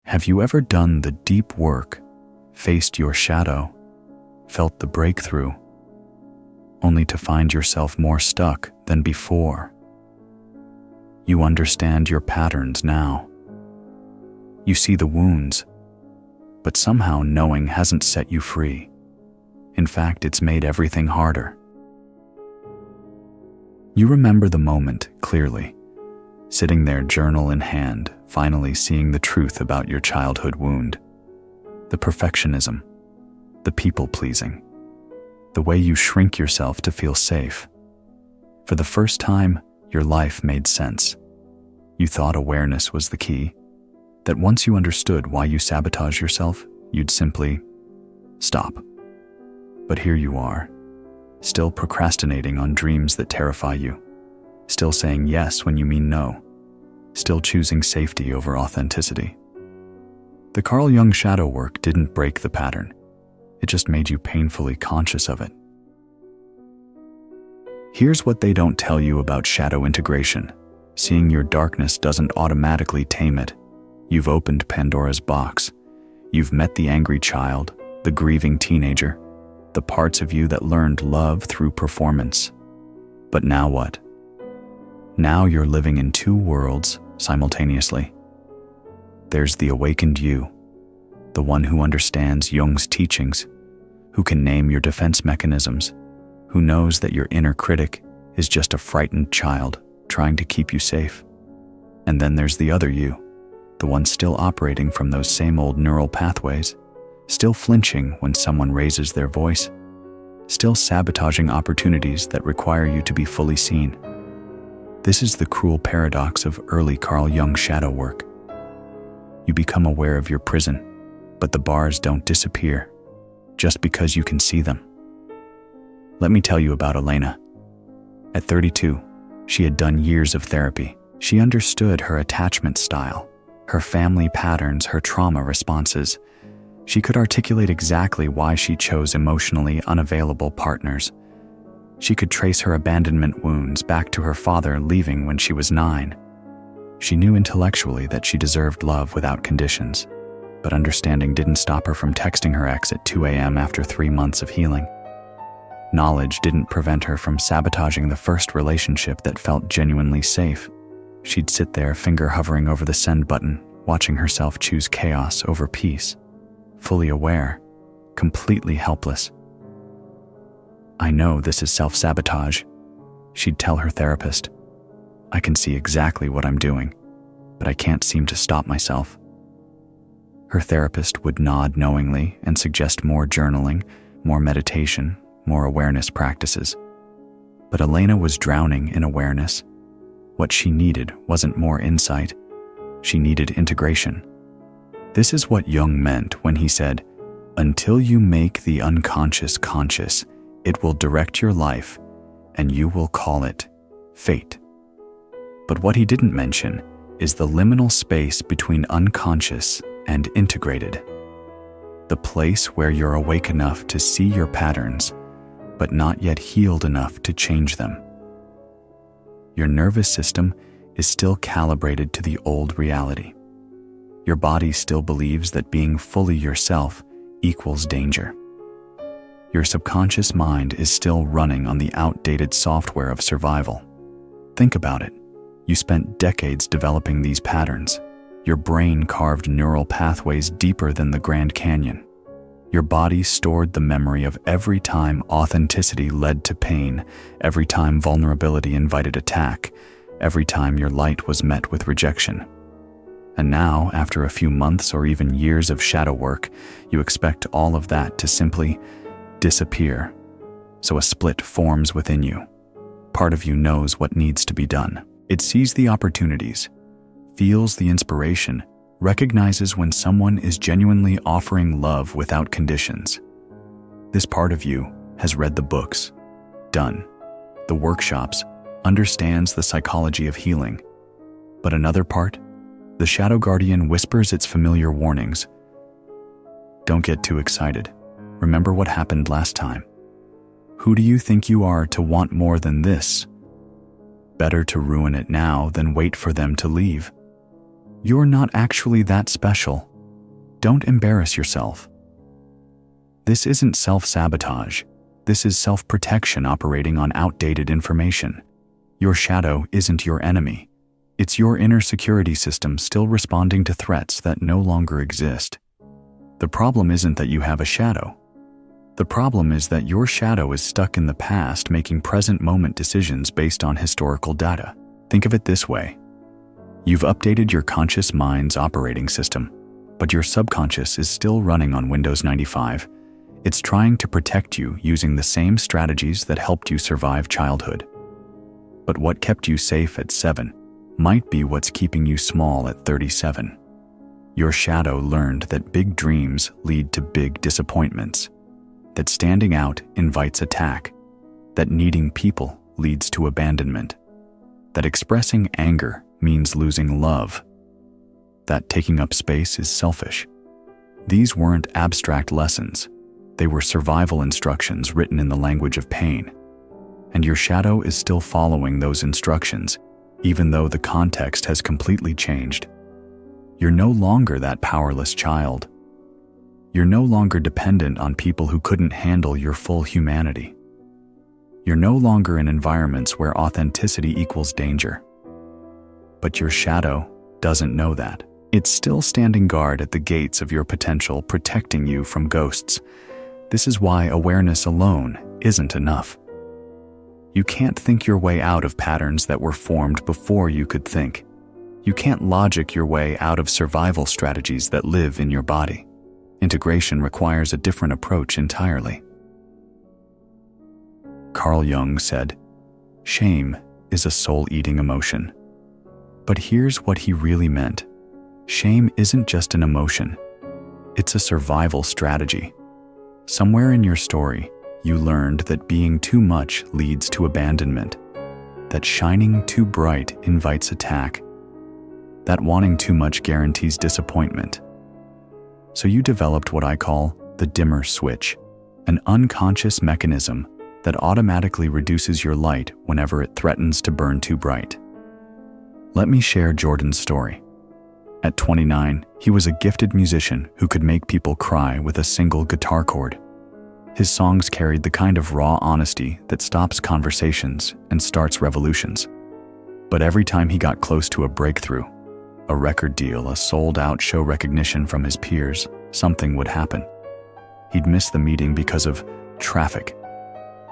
Have you ever done the deep work, faced your shadow, felt the breakthrough, only to find yourself more stuck than before? You understand your patterns now. You see the wounds, but somehow knowing hasn't set you free. In fact, it's made everything harder. You remember the moment clearly, sitting there journal in hand, finally seeing the truth about your childhood wound. The perfectionism, the people-pleasing, the way you shrink yourself to feel safe. For the first time, your life made sense. You thought awareness was the key, that once you understood why you sabotage yourself, you'd simply stop. But here you are, still procrastinating on dreams that terrify you, still saying yes when you mean no, still choosing safety over authenticity. The Carl Jung shadow work didn't break the pattern. It just made you painfully conscious of it. Here's what they don't tell you about shadow integration. Seeing your darkness doesn't automatically tame it. You've opened Pandora's box. You've met the angry child, the grieving teenager, the parts of you that learned love through performance. But now what? Now you're living in two worlds simultaneously. There's the awakened you, the one who understands Jung's teachings, who can name your defense mechanisms, who knows that your inner critic is just a frightened child trying to keep you safe. And then there's the other you, the one still operating from those same old neural pathways, still flinching when someone raises their voice, still sabotaging opportunities that require you to be fully seen. This is the cruel paradox of early Carl Jung shadow work. You become aware of your prison, but the bars don't disappear just because you can see them. Let me tell you about Elena. At 32, she had done years of therapy. She understood her attachment style, her family patterns, her trauma responses. She could articulate exactly why she chose emotionally unavailable partners. She could trace her abandonment wounds back to her father leaving when she was 9. She knew intellectually that she deserved love without conditions, but understanding didn't stop her from texting her ex at 2 a.m. after 3 months of healing. Knowledge didn't prevent her from sabotaging the first relationship that felt genuinely safe. She'd sit there, finger hovering over the send button, watching herself choose chaos over peace, fully aware, completely helpless. "I know this is self-sabotage," she'd tell her therapist. "I can see exactly what I'm doing, but I can't seem to stop myself." Her therapist would nod knowingly and suggest more journaling, more meditation, more awareness practices. But Elena was drowning in awareness. What she needed wasn't more insight. She needed integration. This is what Jung meant when he said, "Until you make the unconscious conscious, it will direct your life, and you will call it fate." But what he didn't mention is the liminal space between unconscious and integrated. The place where you're awake enough to see your patterns, but not yet healed enough to change them. Your nervous system is still calibrated to the old reality. Your body still believes that being fully yourself equals danger. Your subconscious mind is still running on the outdated software of survival. Think about it. You spent decades developing these patterns. Your brain carved neural pathways deeper than the Grand Canyon. Your body stored the memory of every time authenticity led to pain, every time vulnerability invited attack, every time your light was met with rejection. And now, after a few months or even years of shadow work, you expect all of that to simply disappear. So a split forms within you. Part of you knows what needs to be done. It sees the opportunities, feels the inspiration, recognizes when someone is genuinely offering love without conditions. This part of you has read the books, done the workshops, understands the psychology of healing. But another part, the shadow guardian, whispers its familiar warnings. Don't get too excited. Remember what happened last time. Who do you think you are to want more than this? Better to ruin it now than wait for them to leave. You're not actually that special. Don't embarrass yourself. This isn't self-sabotage. This is self-protection operating on outdated information. Your shadow isn't your enemy. It's your inner security system still responding to threats that no longer exist. The problem isn't that you have a shadow. The problem is that your shadow is stuck in the past making present moment decisions based on historical data. Think of it this way. You've updated your conscious mind's operating system, but your subconscious is still running on Windows 95. It's trying to protect you using the same strategies that helped you survive childhood. But what kept you safe at 7 might be what's keeping you small at 37. Your shadow learned that big dreams lead to big disappointments, that standing out invites attack, that needing people leads to abandonment, that expressing anger means losing love, that taking up space is selfish. These weren't abstract lessons. They were survival instructions written in the language of pain. And your shadow is still following those instructions, even though the context has completely changed. You're no longer that powerless child. You're no longer dependent on people who couldn't handle your full humanity. You're no longer in environments where authenticity equals danger. But your shadow doesn't know that. It's still standing guard at the gates of your potential, protecting you from ghosts. This is why awareness alone isn't enough. You can't think your way out of patterns that were formed before you could think. You can't logic your way out of survival strategies that live in your body. Integration requires a different approach entirely. Carl Jung said, "Shame is a soul-eating emotion." But here's what he really meant. Shame isn't just an emotion. It's a survival strategy. Somewhere in your story, you learned that being too much leads to abandonment, that shining too bright invites attack, that wanting too much guarantees disappointment. So you developed what I call the dimmer switch, an unconscious mechanism that automatically reduces your light whenever it threatens to burn too bright. Let me share Jordan's story. At 29, he was a gifted musician who could make people cry with a single guitar chord. His songs carried the kind of raw honesty that stops conversations and starts revolutions. But every time he got close to a breakthrough, a record deal, a sold-out show recognition from his peers, something would happen. He'd miss the meeting because of traffic.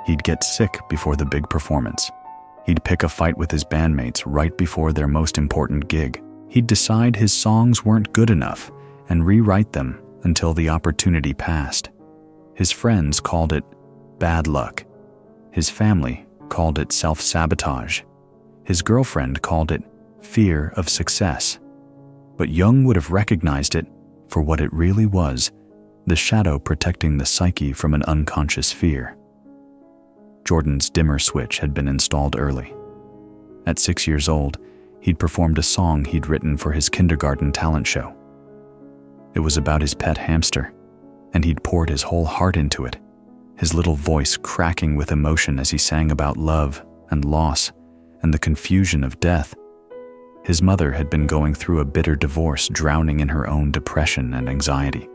He'd get sick before the big performance. He'd pick a fight with his bandmates right before their most important gig. He'd decide his songs weren't good enough and rewrite them until the opportunity passed. His friends called it bad luck. His family called it self-sabotage. His girlfriend called it fear of success. But Jung would have recognized it for what it really was, the shadow protecting the psyche from an unconscious fear. Jordan's dimmer switch had been installed early. At 6 years old, he'd performed a song he'd written for his kindergarten talent show. It was about his pet hamster, and he'd poured his whole heart into it, his little voice cracking with emotion as he sang about love and loss and the confusion of death. His mother had been going through a bitter divorce, drowning in her own depression and anxiety.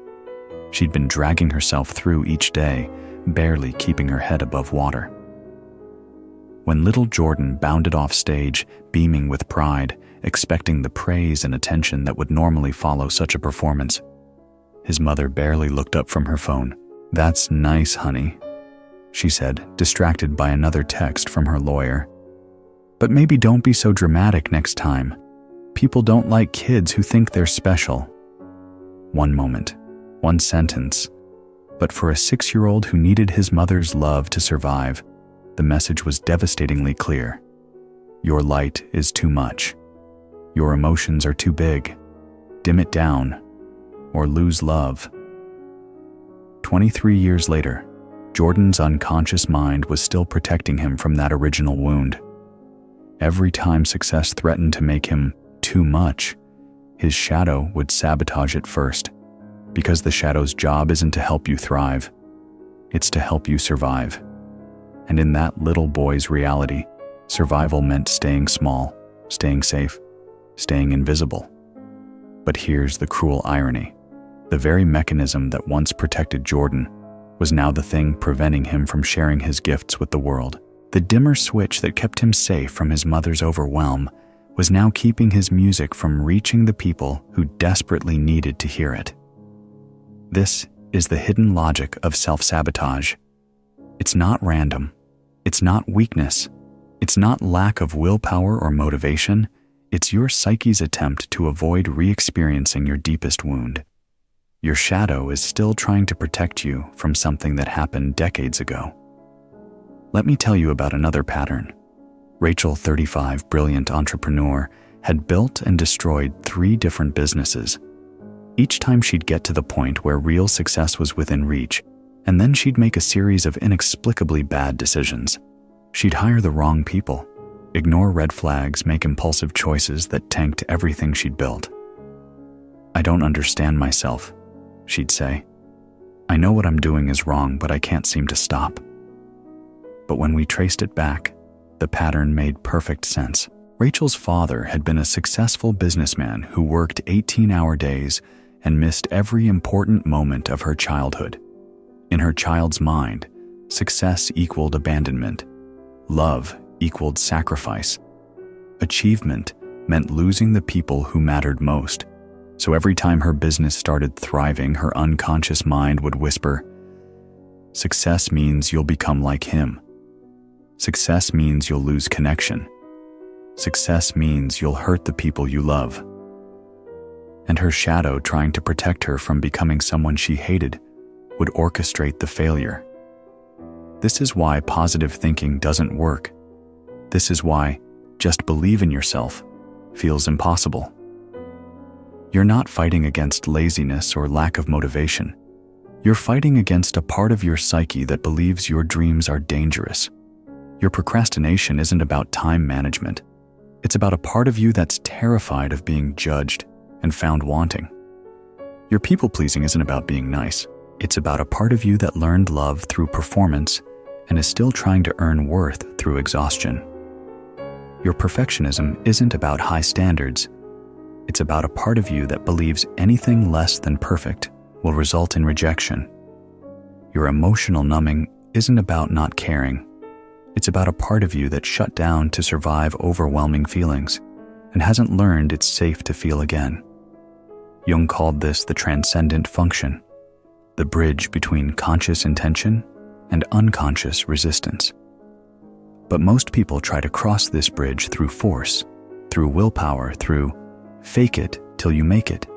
She'd been dragging herself through each day, barely keeping her head above water. When little Jordan bounded off stage, beaming with pride, expecting the praise and attention that would normally follow such a performance, his mother barely looked up from her phone. "That's nice, honey," she said, distracted by another text from her lawyer. "But maybe don't be so dramatic next time. People don't like kids who think they're special." One moment, one sentence. But for a 6-year-old who needed his mother's love to survive, the message was devastatingly clear. Your light is too much. Your emotions are too big. Dim it down, or lose love. 23 years later, Jordan's unconscious mind was still protecting him from that original wound. Every time success threatened to make him too much, his shadow would sabotage it first, because the shadow's job isn't to help you thrive, it's to help you survive. And in that little boy's reality, survival meant staying small, staying safe, staying invisible. But here's the cruel irony. The very mechanism that once protected Jordan was now the thing preventing him from sharing his gifts with the world. The dimmer switch that kept him safe from his mother's overwhelm was now keeping his music from reaching the people who desperately needed to hear it. This is the hidden logic of self-sabotage. It's not random. It's not weakness. It's not lack of willpower or motivation. It's your psyche's attempt to avoid re-experiencing your deepest wound. Your shadow is still trying to protect you from something that happened decades ago. Let me tell you about another pattern. Rachel, 35, brilliant entrepreneur, had built and destroyed 3 different businesses. Each time she'd get to the point where real success was within reach, and then she'd make a series of inexplicably bad decisions. She'd hire the wrong people, ignore red flags, make impulsive choices that tanked everything she'd built. "I don't understand myself," she'd say. "I know what I'm doing is wrong, but I can't seem to stop." But when we traced it back, the pattern made perfect sense. Rachel's father had been a successful businessman who worked 18-hour days and missed every important moment of her childhood. In her child's mind, success equaled abandonment. Love equaled sacrifice. Achievement meant losing the people who mattered most. So every time her business started thriving, her unconscious mind would whisper, "Success means you'll become like him. Success means you'll lose connection. Success means you'll hurt the people you love." And her shadow, trying to protect her from becoming someone she hated, would orchestrate the failure. This is why positive thinking doesn't work. This is why just believe in yourself feels impossible. You're not fighting against laziness or lack of motivation. You're fighting against a part of your psyche that believes your dreams are dangerous. Your procrastination isn't about time management. It's about a part of you that's terrified of being judged and found wanting. Your people-pleasing isn't about being nice. It's about a part of you that learned love through performance and is still trying to earn worth through exhaustion. Your perfectionism isn't about high standards. It's about a part of you that believes anything less than perfect will result in rejection. Your emotional numbing isn't about not caring. It's about a part of you that shut down to survive overwhelming feelings and hasn't learned it's safe to feel again. Jung called this the transcendent function, the bridge between conscious intention and unconscious resistance. But most people try to cross this bridge through force, through willpower, through fake it till you make it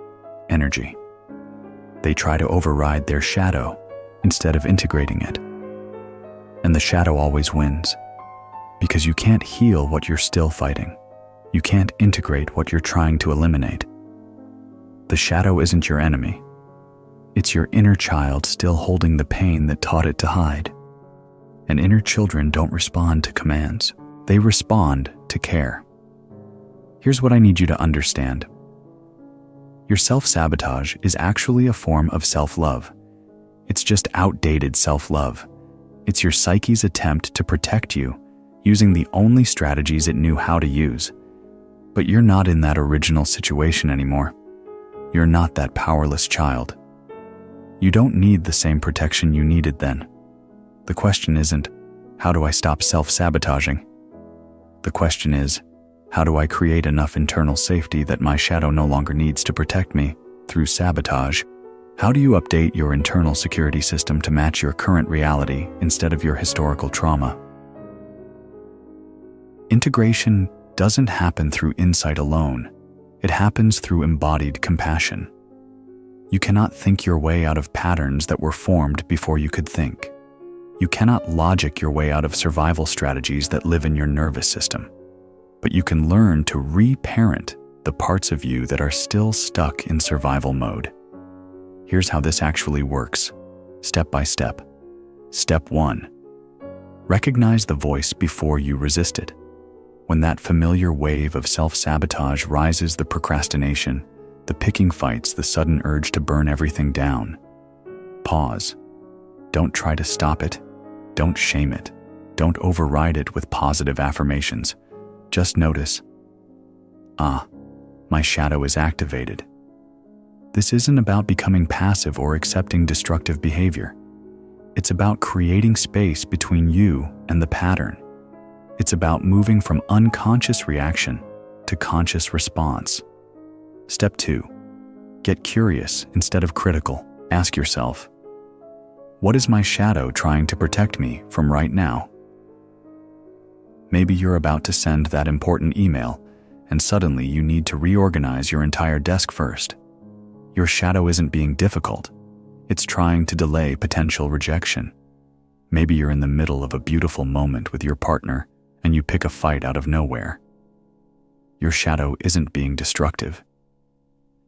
energy. They try to override their shadow instead of integrating it. And the shadow always wins, because you can't heal what you're still fighting. You can't integrate what you're trying to eliminate. The shadow isn't your enemy. It's your inner child still holding the pain that taught it to hide. And inner children don't respond to commands. They respond to care. Here's what I need you to understand. Your self-sabotage is actually a form of self-love. It's just outdated self-love. It's your psyche's attempt to protect you, using the only strategies it knew how to use. But you're not in that original situation anymore. You're not that powerless child. You don't need the same protection you needed then. The question isn't, how do I stop self-sabotaging? The question is, how do I create enough internal safety that my shadow no longer needs to protect me through sabotage? How do you update your internal security system to match your current reality instead of your historical trauma? Integration doesn't happen through insight alone. It happens through embodied compassion. You cannot think your way out of patterns that were formed before you could think. You cannot logic your way out of survival strategies that live in your nervous system. But you can learn to reparent the parts of you that are still stuck in survival mode. Here's how this actually works, step by step. Step 1. Recognize the voice before you resist it. When that familiar wave of self-sabotage rises, the procrastination, the picking fights, the sudden urge to burn everything down, pause. Don't try to stop it. Don't shame it. Don't override it with positive affirmations. Just notice, my shadow is activated. This isn't about becoming passive or accepting destructive behavior. It's about creating space between you and the pattern. It's about moving from unconscious reaction to conscious response. Step 2. Get curious instead of critical. Ask yourself, what is my shadow trying to protect me from right now? Maybe you're about to send that important email, and suddenly you need to reorganize your entire desk first. Your shadow isn't being difficult. It's trying to delay potential rejection. Maybe you're in the middle of a beautiful moment with your partner, and you pick a fight out of nowhere. Your shadow isn't being destructive.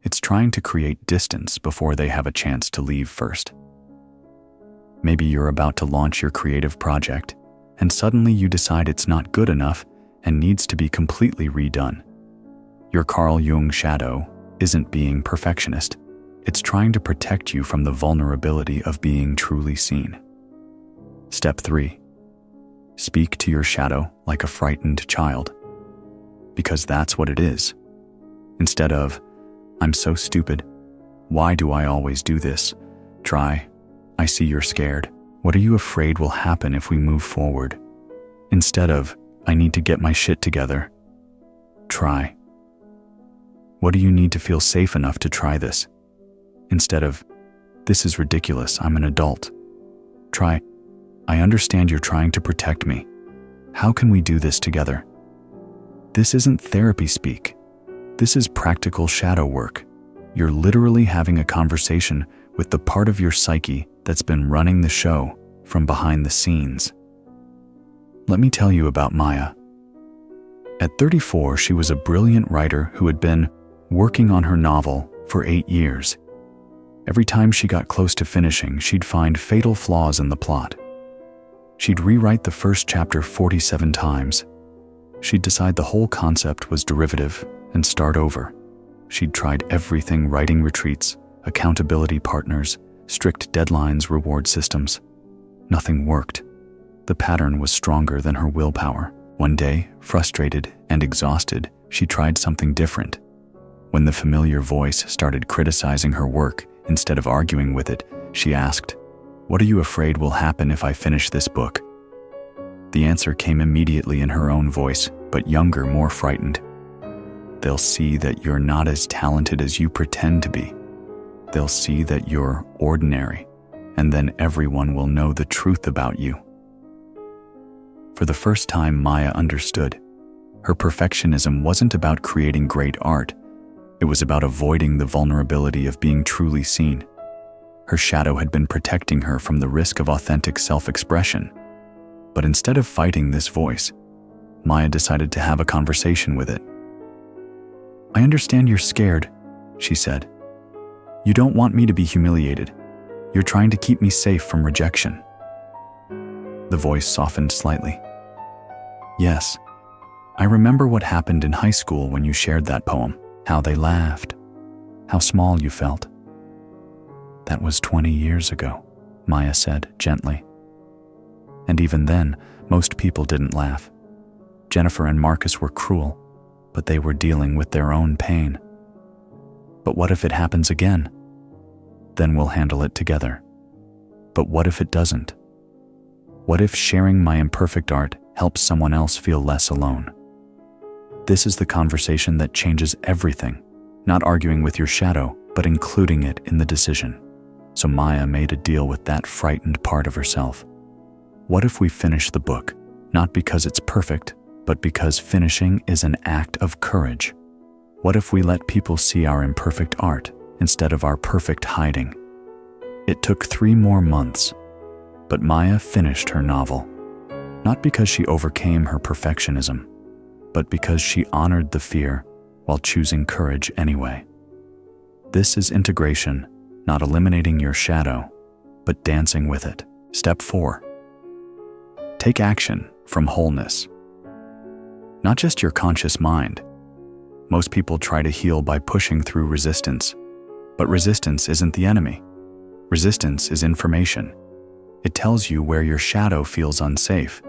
It's trying to create distance before they have a chance to leave first. Maybe you're about to launch your creative project, and suddenly you decide it's not good enough and needs to be completely redone. Your Carl Jung shadow isn't being perfectionist. It's trying to protect you from the vulnerability of being truly seen. Step 3. Speak to your shadow like a frightened child. Because that's what it is. Instead of, I'm so stupid. Why do I always do this? Try, I see you're scared. What are you afraid will happen if we move forward? Instead of, I need to get my shit together. Try, what do you need to feel safe enough to try this? Instead of, this is ridiculous, I'm an adult. Try, I understand you're trying to protect me. How can we do this together? This isn't therapy speak. This is practical shadow work. You're literally having a conversation with the part of your psyche that's been running the show from behind the scenes. Let me tell you about Maya. At 34, she was a brilliant writer who had been working on her novel for 8 years. Every time she got close to finishing, she'd find fatal flaws in the plot. She'd rewrite the first chapter 47 times. She'd decide the whole concept was derivative and start over. She'd tried everything: writing retreats, accountability partners, strict deadlines, reward systems. Nothing worked. The pattern was stronger than her willpower. One day, frustrated and exhausted, she tried something different. When the familiar voice started criticizing her work, instead of arguing with it, she asked, "What are you afraid will happen if I finish this book?" The answer came immediately in her own voice, but younger, more frightened. "They'll see that you're not as talented as you pretend to be. They'll see that you're ordinary, and then everyone will know the truth about you." For the first time, Maya understood. Her perfectionism wasn't about creating great art. It was about avoiding the vulnerability of being truly seen. Her shadow had been protecting her from the risk of authentic self-expression. But instead of fighting this voice, Maya decided to have a conversation with it. "I understand you're scared," she said. "You don't want me to be humiliated. You're trying to keep me safe from rejection." The voice softened slightly. "Yes, I remember what happened in high school when you shared that poem. How they laughed, how small you felt." "That was 20 years ago," Maya said gently. "And even then, most people didn't laugh. Jennifer and Marcus were cruel, but they were dealing with their own pain. But what if it happens again? Then we'll handle it together. But what if it doesn't? What if sharing my imperfect art helps someone else feel less alone?" This is the conversation that changes everything, not arguing with your shadow, but including it in the decision. So Maya made a deal with that frightened part of herself. What if we finish the book, not because it's perfect, but because finishing is an act of courage? What if we let people see our imperfect art instead of our perfect hiding? It took 3 more months, but Maya finished her novel, not because she overcame her perfectionism, but because she honored the fear while choosing courage anyway. This is integration, not eliminating your shadow, but dancing with it. Step 4. Take action from wholeness. Not just your conscious mind. Most people try to heal by pushing through resistance, but resistance isn't the enemy. Resistance is information. It tells you where your shadow feels unsafe.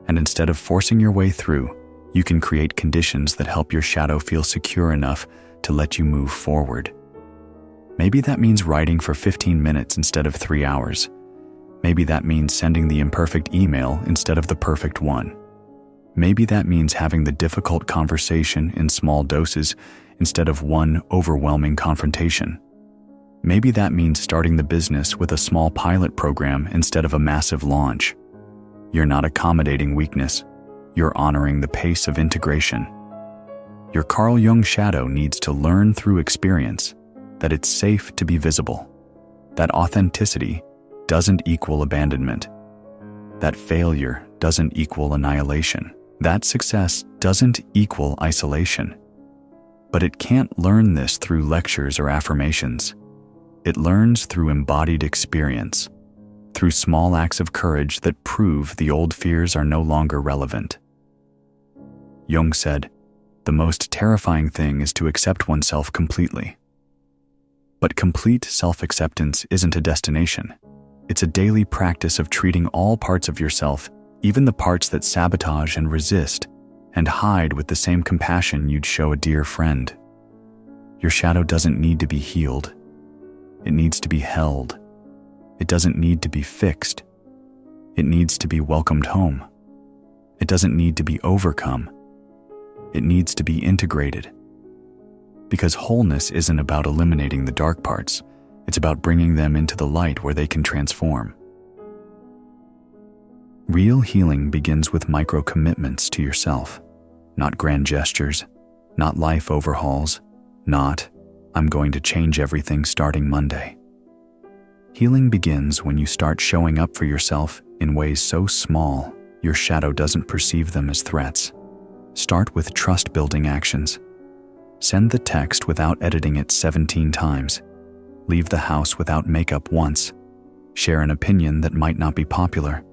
And instead of forcing your way through, you can create conditions that help your shadow feel secure enough to let you move forward. Maybe that means writing for 15 minutes instead of 3 hours. Maybe that means sending the imperfect email instead of the perfect one. Maybe that means having the difficult conversation in small doses instead of one overwhelming confrontation. Maybe that means starting the business with a small pilot program instead of a massive launch. You're not accommodating weakness. You're honoring the pace of integration. Your Carl Jung shadow needs to learn through experience that it's safe to be visible, that authenticity doesn't equal abandonment, that failure doesn't equal annihilation, that success doesn't equal isolation. But it can't learn this through lectures or affirmations. It learns through embodied experience, through small acts of courage that prove the old fears are no longer relevant. Jung said, "The most terrifying thing is to accept oneself completely." But complete self-acceptance isn't a destination. It's a daily practice of treating all parts of yourself, even the parts that sabotage and resist, and hide with the same compassion you'd show a dear friend. Your shadow doesn't need to be healed. It needs to be held. It doesn't need to be fixed. It needs to be welcomed home. It doesn't need to be overcome. It needs to be integrated. Because wholeness isn't about eliminating the dark parts. It's about bringing them into the light where they can transform. Real healing begins with micro-commitments to yourself, not grand gestures, not life overhauls, not, "I'm going to change everything starting Monday." Healing begins when you start showing up for yourself in ways so small your shadow doesn't perceive them as threats. Start with trust-building actions. Send the text without editing it 17 times. Leave the house without makeup once. Share an opinion that might not be popular.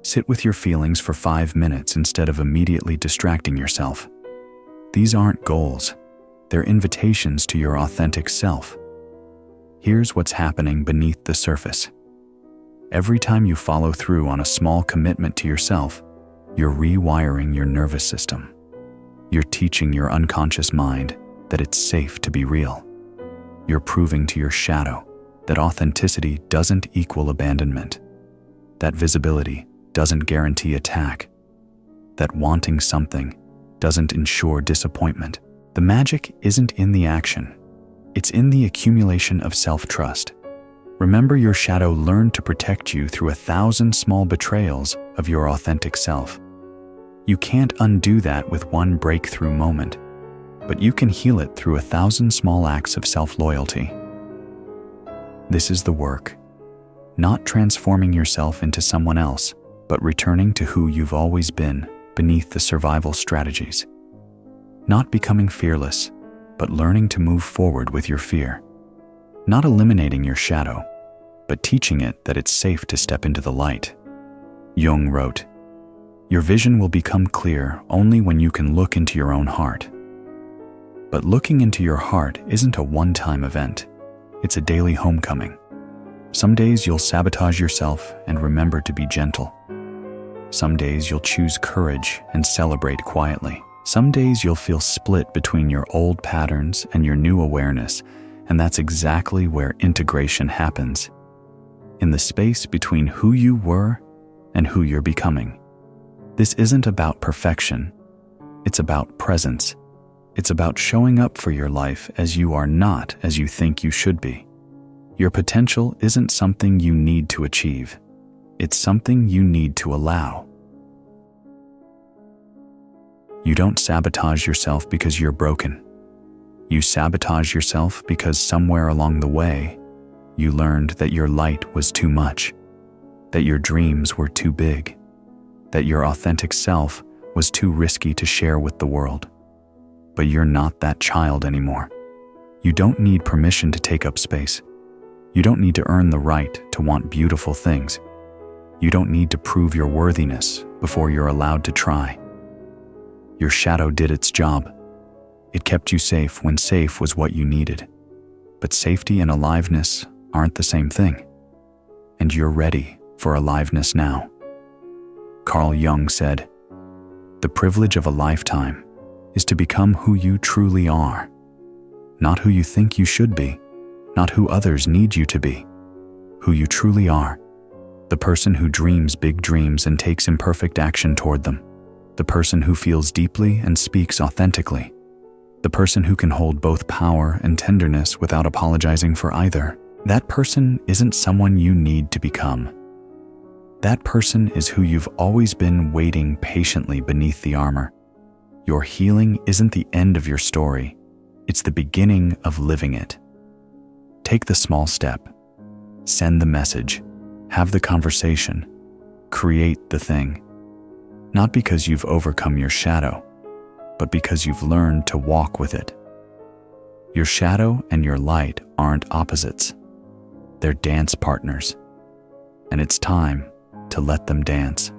Sit with your feelings for 5 minutes instead of immediately distracting yourself. These aren't goals. They're invitations to your authentic self. Here's what's happening beneath the surface. Every time you follow through on a small commitment to yourself, you're rewiring your nervous system. You're teaching your unconscious mind that it's safe to be real. You're proving to your shadow that authenticity doesn't equal abandonment, that visibility doesn't guarantee attack, that wanting something doesn't ensure disappointment. The magic isn't in the action. It's in the accumulation of self-trust. Remember, your shadow learned to protect you through 1,000 small betrayals of your authentic self. You can't undo that with one breakthrough moment, but you can heal it through 1,000 small acts of self-loyalty. This is the work. Not transforming yourself into someone else, but returning to who you've always been beneath the survival strategies. Not becoming fearless, but learning to move forward with your fear. Not eliminating your shadow, but teaching it that it's safe to step into the light. Jung wrote, "Your vision will become clear only when you can look into your own heart." But looking into your heart isn't a one-time event. It's a daily homecoming. Some days you'll sabotage yourself and remember to be gentle. Some days you'll choose courage and celebrate quietly. Some days you'll feel split between your old patterns and your new awareness, and that's exactly where integration happens. In the space between who you were and who you're becoming. This isn't about perfection. It's about presence. It's about showing up for your life as you are, not as you think you should be. Your potential isn't something you need to achieve. It's something you need to allow. You don't sabotage yourself because you're broken. You sabotage yourself because somewhere along the way, you learned that your light was too much, that your dreams were too big, that your authentic self was too risky to share with the world. But you're not that child anymore. You don't need permission to take up space. You don't need to earn the right to want beautiful things. You don't need to prove your worthiness before you're allowed to try. Your shadow did its job. It kept you safe when safe was what you needed. But safety and aliveness aren't the same thing. And you're ready for aliveness now. Carl Jung said, "The privilege of a lifetime is to become who you truly are. Not who you think you should be, not who others need you to be, who you truly are. The person who dreams big dreams and takes imperfect action toward them. The person who feels deeply and speaks authentically. The person who can hold both power and tenderness without apologizing for either. That person isn't someone you need to become. That person is who you've always been, waiting patiently beneath the armor. Your healing isn't the end of your story. It's the beginning of living it. Take the small step. Send the message. Have the conversation. Create the thing. Not because you've overcome your shadow, but because you've learned to walk with it. Your shadow and your light aren't opposites. They're dance partners. And it's time to let them dance.